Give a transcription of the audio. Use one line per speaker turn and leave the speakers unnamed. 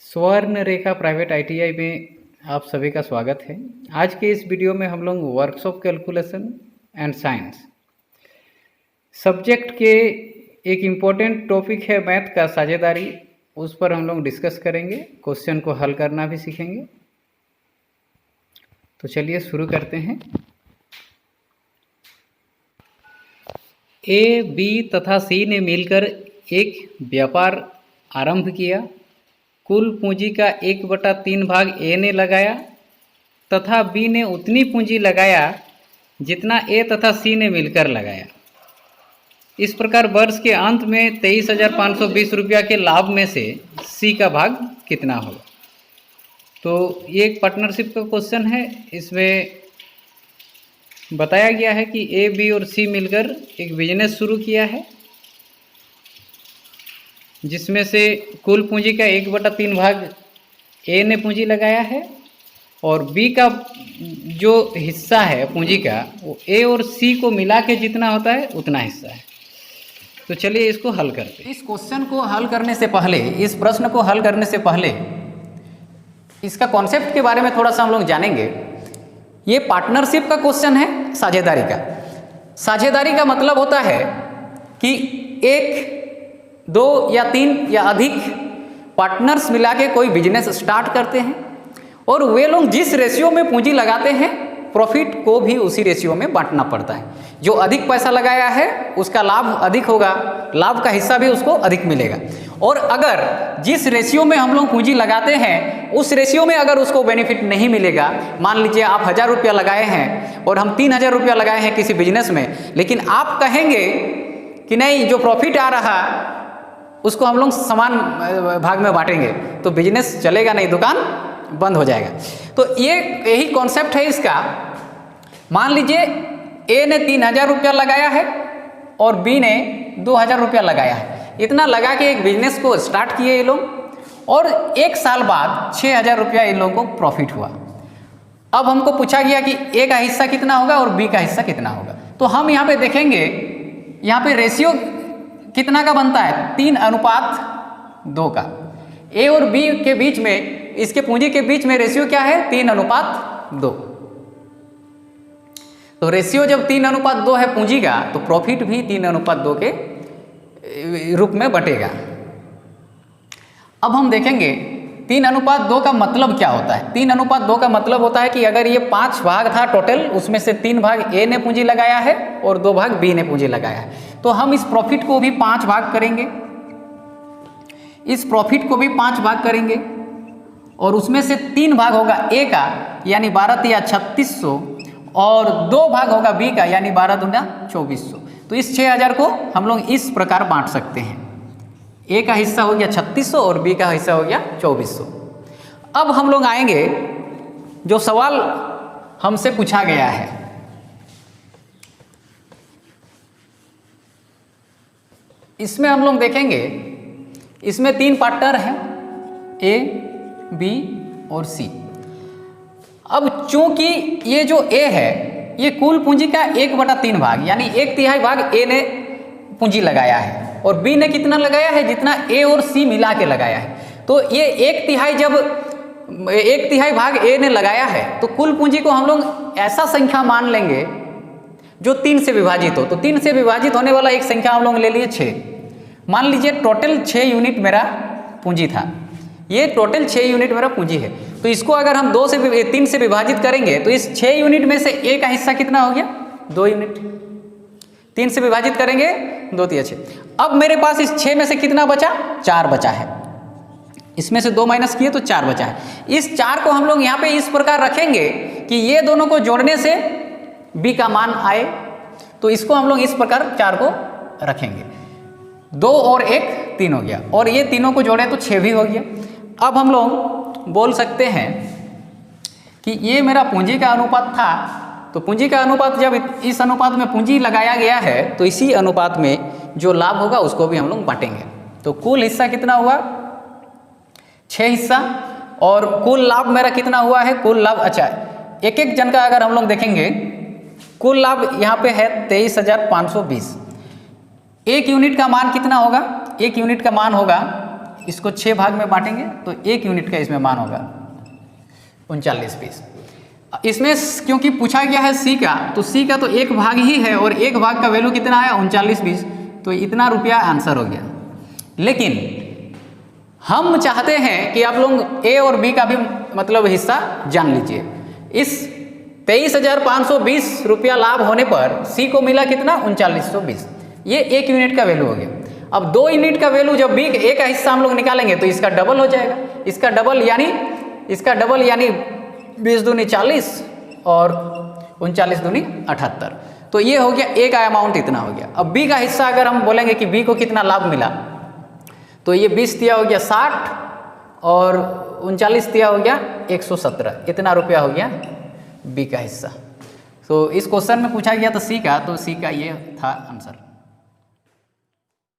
स्वर्ण रेखा private ITI में आप सभी का स्वागत है। आज के इस वीडियो में हम लोग works of calculation and science subject के एक इम्पोर्टेंट टॉपिक है मैथ का साझेदारी, उस पर हम लोग डिस्कस करेंगे, क्वेश्चन को हल करना भी सीखेंगे। तो चलिए शुरू करते हैं। ए, बी तथा सी ने मिलकर एक व्यापार आरंभ किया। कुल पूंजी का 1/3 भाग ए ने लगाया तथा बी ने उतनी पूंजी लगाया जितना ए तथा सी ने मिलकर लगाया। इस प्रकार वर्ष के अंत में 23,520 रुपया के लाभ में से सी का भाग कितना होगा। तो ये एक पार्टनरशिप का क्वेश्चन है। इसमें बताया गया है कि ए, बी और सी मिलकर एक बिजनेस शुरू किया है जिसमें से कुल पूंजी का 1/3 भाग ए ने पूंजी लगाया है और बी का जो हिस्सा है पूंजी का वो ए और सी को मिला के जितना होता है उतना हिस्सा है। तो चलिए इसको हल करते हैं। इस क्वेश्चन को हल करने से पहले, इस प्रश्न को हल करने से पहले इसका कॉन्सेप्ट के बारे में थोड़ा सा हम लोग जानेंगे। ये पार्टनरशिप का क्वेश्चन है, साझेदारी का। साझेदारी का मतलब होता है कि एक, दो या तीन या अधिक पार्टनर्स मिला के कोई बिजनेस स्टार्ट करते हैं और वे लोग जिस रेशियो में पूंजी लगाते हैं प्रॉफिट को भी उसी रेशियो में बांटना पड़ता है। जो अधिक पैसा लगाया है उसका लाभ अधिक होगा, लाभ का हिस्सा भी उसको अधिक मिलेगा। और अगर जिस रेशियो में हम लोग पूंजी लगाते हैं उस रेशियो में अगर उसको बेनिफिट नहीं मिलेगा, मान लीजिए आप 1,000 रुपया लगाए हैं और हम 3,000 रुपया लगाए हैं किसी बिजनेस में, लेकिन आप कहेंगे कि नहीं, जो प्रॉफिट आ रहा उसको हम लोग समान भाग में बांटेंगे, तो बिजनेस चलेगा नहीं, दुकान बंद हो जाएगा। तो यही कॉन्सेप्ट है इसका। मान लीजिए ए ने 3,000 रुपया लगाया है और बी ने 2,000 रुपया लगाया है। इतना लगा के एक बिजनेस को स्टार्ट किए ये लोग और 1 साल बाद 6,000 रुपया इन लोगों को प्रॉफिट हुआ। अब हमको पूछा गया कि ए का हिस्सा कितना होगा और बी का हिस्सा कितना होगा। तो हम यहाँ पे देखेंगे, यहाँ पे रेशियो कितना का बनता है, 3:2 का। ए और बी के बीच में, इसके पूंजी के बीच में रेशियो क्या है, 3:2। तो रेशियो जब 3:2 है पूंजी का, तो प्रॉफिट भी 3:2 के रूप में बटेगा। अब हम देखेंगे 3:2 का मतलब क्या होता है। 3:2 का मतलब होता है कि अगर ये 5 भाग था टोटल, उसमें से 3 भाग ए ने पूंजी लगाया है और 2 भाग बी ने पूंजी लगाया है, तो हम इस प्रॉफिट को भी 5 भाग करेंगे, इस प्रॉफिट को भी 5 भाग करेंगे और उसमें से 3 भाग होगा ए का यानी 12 या 3600 और 2 भाग होगा बी का यानी 12 दूना 2400। तो इस 6,000 को हम लोग इस प्रकार बांट सकते हैं। ए का हिस्सा हो गया 3600 और बी का हिस्सा हो गया 2400। अब हम लोग आएंगे जो सवाल हमसे पूछा गया है। इसमें हम लोग देखेंगे, इसमें 3 पार्टनर हैं, ए, बी और सी। अब चूंकि ये जो ए है ये कुल पूंजी का 1/3 भाग यानी 1/3 भाग ए ने पूंजी लगाया है और बी ने कितना लगाया है, जितना ए और सी मिला के लगाया है। तो ये 1/3 जब 1/3 भाग ए ने लगाया है तो कुल पूंजी को हम लोग ऐसा संख्या मान लेंगे जो 3 से विभाजित हो। तो 3 से विभाजित होने वाला एक संख्या हम लोग ले लिए 6। मान लीजिए टोटल 6 यूनिट मेरा पूंजी था, ये टोटल 6 यूनिट मेरा पूंजी है। तो इसको अगर हम 3 से विभाजित करेंगे तो इस 6 यूनिट में से ए का हिस्सा कितना हो गया, 2 यूनिट। 3 से विभाजित करेंगे 2 3 6। अब मेरे पास इस 6 में से कितना बचा, 4 बचा है। इसमें से 2 माइनस किए तो 4 बचा है। इस 4 को हम लोग यहाँ पे इस प्रकार रखेंगे कि ये दोनों को जोड़ने से बी का मान आए। तो इसको हम लोग इस प्रकार 4 को रखेंगे। 2 और 1 3 हो गया और ये तीनों को जोड़े तो 6 भी हो गया। अब हम लोग बोल सकते हैं कि ये मेरा पूंजी का अनुपात था। तो पूंजी का अनुपात, जब इस अनुपात में पूंजी लगाया गया है तो इसी अनुपात में जो लाभ होगा उसको भी हम लोग बांटेंगे। तो कुल हिस्सा कितना हुआ, 6 हिस्सा और कुल लाभ मेरा कितना हुआ है, कुल लाभ, अच्छा एक एक जन का अगर हम लोग देखेंगे, कुल लाभ यहाँ पे है 23,520। 1 यूनिट का मान कितना होगा, 1 यूनिट का मान होगा इसको 6 भाग में बांटेंगे तो 1 यूनिट का इसमें मान होगा 39 पीस। इसमें क्योंकि पूछा गया है सी का, तो सी का तो 1 भाग ही है और 1 भाग का वैल्यू कितना आया 39 पीस, तो इतना रुपया आंसर हो गया। लेकिन हम चाहते हैं कि आप लोग ए और बी का भी मतलब हिस्सा जान लीजिए। इस 23,520 रुपया लाभ होने पर सी को मिला कितना 3920, ये 1 यूनिट का वैल्यू हो गया। अब 2 यूनिट का वैल्यू जब बी ए का हिस्सा हम लोग निकालेंगे तो इसका डबल हो जाएगा, इसका डबल यानी 20 दूनी 40 और 39 दूनी 78, तो ये हो गया ए का अमाउंट इतना हो गया। अब बी का हिस्सा अगर हम बोलेंगे कि बी को कितना लाभ मिला, तो ये 20 दिया हो गया 60 और 39 दिया हो गया 117, इतना रुपया हो गया बी का हिस्सा। तो इस क्वेश्चन में पूछा गया था सी का, तो सी का ये था आंसर।